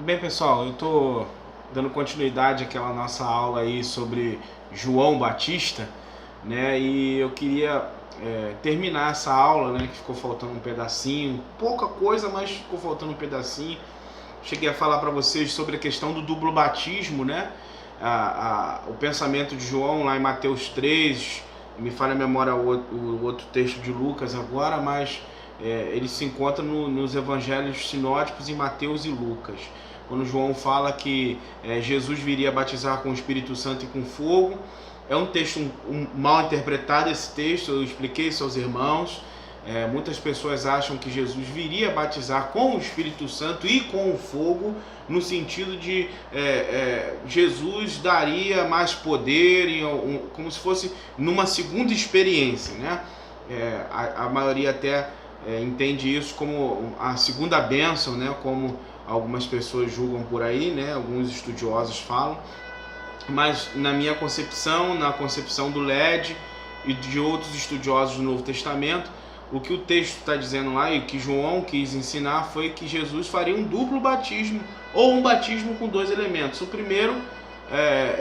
Bem, pessoal, eu estou dando continuidade àquela nossa aula aí sobre João Batista, né? E eu queria terminar essa aula, né? Que ficou faltando um pedacinho, pouca coisa, mas ficou faltando um pedacinho. Cheguei a falar para vocês sobre a questão do duplo batismo, né? O pensamento de João lá em Mateus 3, me falha a memória o outro texto de Lucas agora, mas ele se encontra nos evangelhos sinóticos em Mateus e Lucas. Quando João fala que Jesus viria batizar com o Espírito Santo e com fogo, é um texto mal interpretado esse texto, eu expliquei isso aos irmãos. Muitas pessoas acham que Jesus viria batizar com o Espírito Santo e com o fogo, no sentido de Jesus daria mais poder, como se fosse numa segunda experiência, né? A maioria até entende isso como a segunda bênção, né? Como algumas pessoas julgam por aí, né? Alguns estudiosos falam. Mas na minha concepção, na concepção do LED e de outros estudiosos do Novo Testamento, o que o texto está dizendo lá e o que João quis ensinar foi que Jesus faria um duplo batismo, ou um batismo com dois elementos. O primeiro,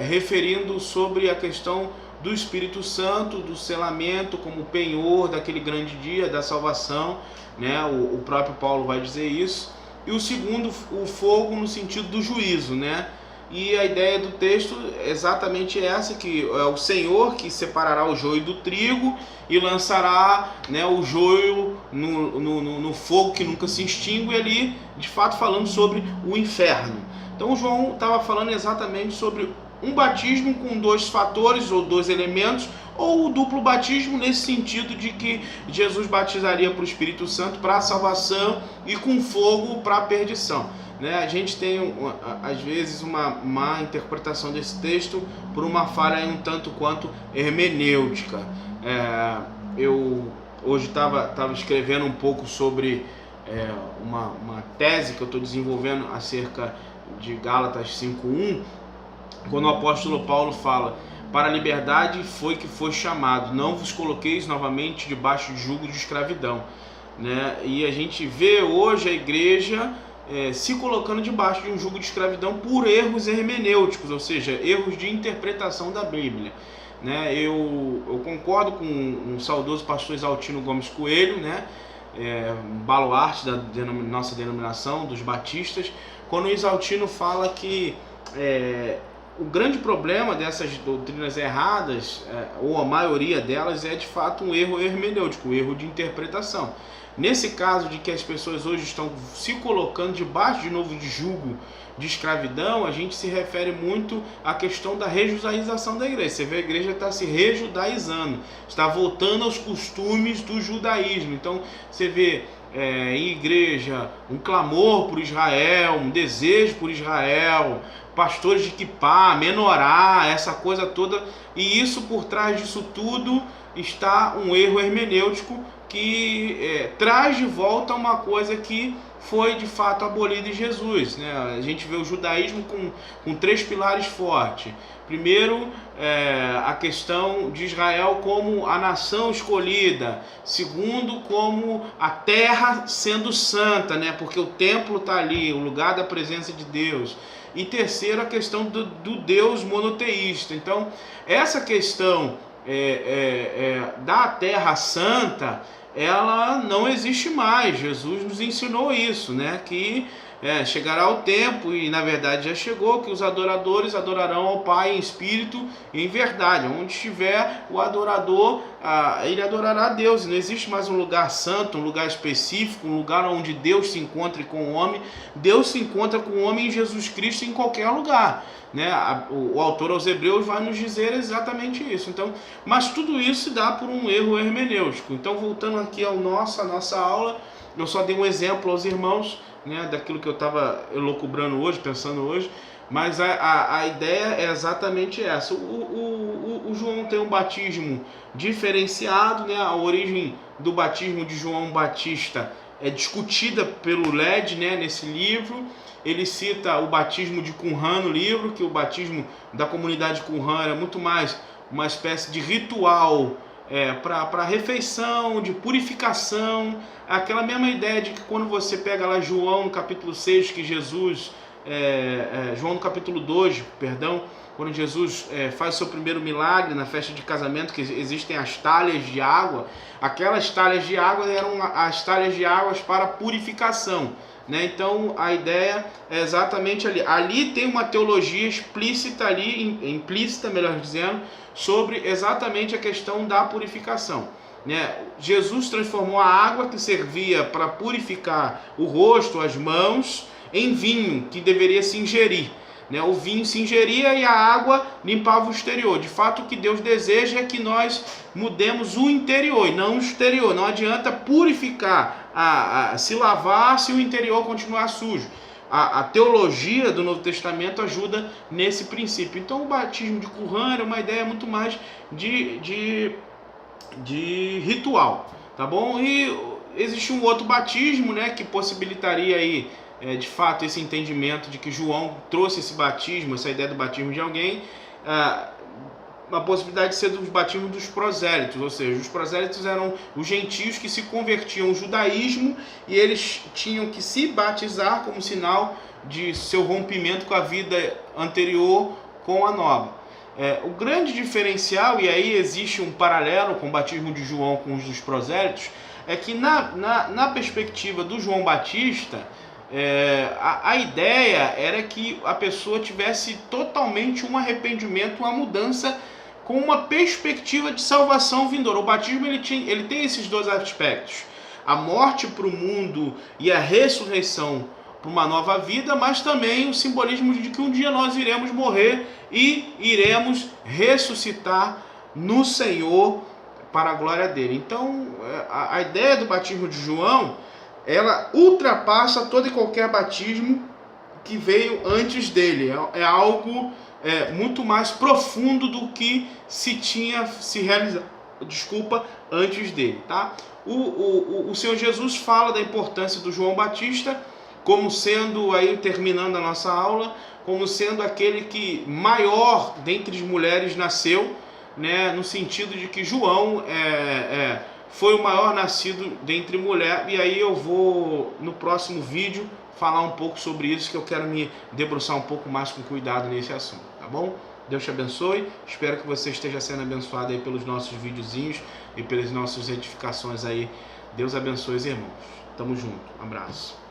referindo sobre a questão do Espírito Santo, do selamento como penhor daquele grande dia da salvação, né? O próprio Paulo vai dizer isso. E o segundo, o fogo no sentido do juízo, né? E a ideia do texto é exatamente essa, que é o Senhor que separará o joio do trigo e lançará, né, o joio no fogo que nunca se extingue, ali, de fato, falando sobre o inferno. Então João estava falando exatamente sobre um batismo com dois fatores ou dois elementos, ou o duplo batismo nesse sentido de que Jesus batizaria para o Espírito Santo para a salvação e com fogo para a perdição. Né? A gente tem, às vezes, uma má interpretação desse texto por uma falha um tanto quanto hermenêutica. Eu hoje estava escrevendo um pouco sobre uma tese que eu estou desenvolvendo acerca de Gálatas 5:1, quando o apóstolo Paulo fala: para a liberdade foi que foi chamado, não vos coloqueis novamente debaixo de jugo de escravidão. Né? E a gente vê hoje a igreja se colocando debaixo de um jugo de escravidão por erros hermenêuticos, ou seja, erros de interpretação da Bíblia. Né? Eu concordo com um saudoso pastor Exaltino Gomes Coelho, né? Um baluarte da nossa denominação, dos batistas, quando o Exaltino fala que o grande problema dessas doutrinas erradas, ou a maioria delas, é de fato um erro hermenêutico, um erro de interpretação. Nesse caso de que as pessoas hoje estão se colocando debaixo de novo de jugo de escravidão, a gente se refere muito à questão da rejudaização da igreja. Você vê, a igreja está se rejudaizando, está voltando aos costumes do judaísmo. Então você vê em igreja um clamor por Israel, um desejo por Israel, pastores de quipá, menorá, essa coisa toda, e isso, por trás disso tudo, está um erro hermenêutico que traz de volta uma coisa que foi de fato abolida em Jesus. Né? A gente vê o judaísmo com três pilares fortes. Primeiro, a questão de Israel como a nação escolhida. Segundo, como a terra sendo santa, né? Porque o templo está ali, o lugar da presença de Deus. E terceiro, a questão do Deus monoteísta. Então, essa questão da terra santa, ela não existe mais. Jesus nos ensinou isso, né? Que chegará o tempo, e na verdade já chegou, que os adoradores adorarão ao Pai em espírito e em verdade. Onde estiver o adorador, ele adorará a Deus. Não existe mais um lugar santo, um lugar específico, um lugar onde Deus se encontre com o homem. Deus se encontra com o homem em Jesus Cristo em qualquer lugar. Né? O autor aos Hebreus vai nos dizer exatamente isso. Então, mas tudo isso se dá por um erro hermenêutico. Então, voltando aqui à nossa aula, eu só dei um exemplo aos irmãos, né, daquilo que eu estava elucubrando hoje, pensando hoje, mas a ideia é exatamente essa. O João tem um batismo diferenciado, né? A origem do batismo de João Batista é discutida pelo LED, né, nesse livro. Ele cita o batismo de Qumran no livro, que o batismo da comunidade Qumran era muito mais uma espécie de ritual para refeição, de purificação. Aquela mesma ideia de que quando você pega lá João no capítulo 6, que Jesus João no capítulo 2, perdão, quando Jesus faz o seu primeiro milagre na festa de casamento, que existem as talhas de água. Aquelas talhas de água eram as talhas de águas para purificação, né? Então a ideia é exatamente ali. Ali tem uma teologia explícita implícita, melhor dizendo, sobre exatamente a questão da purificação, né? Jesus transformou a água que servia para purificar o rosto, as mãos, em vinho que deveria se ingerir, né? O vinho se ingeria e a água limpava o exterior. De fato, o que Deus deseja é que nós mudemos o interior e não o exterior. Não adianta purificar, se lavar se o interior continuar sujo. A teologia do Novo Testamento ajuda nesse princípio. Então, o batismo de Qumran era uma ideia muito mais de ritual, tá bom? E existe um outro batismo, né, que possibilitaria aí de fato esse entendimento de que João trouxe esse batismo, essa ideia do batismo de alguém, a possibilidade de ser dos batismos dos prosélitos, ou seja, os prosélitos eram os gentios que se convertiam ao judaísmo e eles tinham que se batizar como sinal de seu rompimento com a vida anterior com a nova. O grande diferencial, e aí existe um paralelo com o batismo de João com os dos prosélitos, é que na perspectiva do João Batista, a ideia era que a pessoa tivesse totalmente um arrependimento, uma mudança com uma perspectiva de salvação vindoura. O batismo ele tem esses dois aspectos: a morte para o mundo e a ressurreição para uma nova vida, mas também o simbolismo de que um dia nós iremos morrer e iremos ressuscitar no Senhor para a glória dele. Então, a ideia do batismo de João, ela ultrapassa todo e qualquer batismo que veio antes dele. É algo muito mais profundo do que se realizado, antes dele, tá? O Senhor Jesus fala da importância do João Batista como sendo, aí terminando a nossa aula, como sendo aquele que maior dentre as mulheres nasceu, né, no sentido de que João foi o maior nascido dentre mulher. E aí eu vou no próximo vídeo falar um pouco sobre isso, que eu quero me debruçar um pouco mais com cuidado nesse assunto, tá bom? Deus te abençoe, espero que você esteja sendo abençoado aí pelos nossos videozinhos e pelas nossas edificações aí. Deus abençoe os irmãos, tamo junto, um abraço.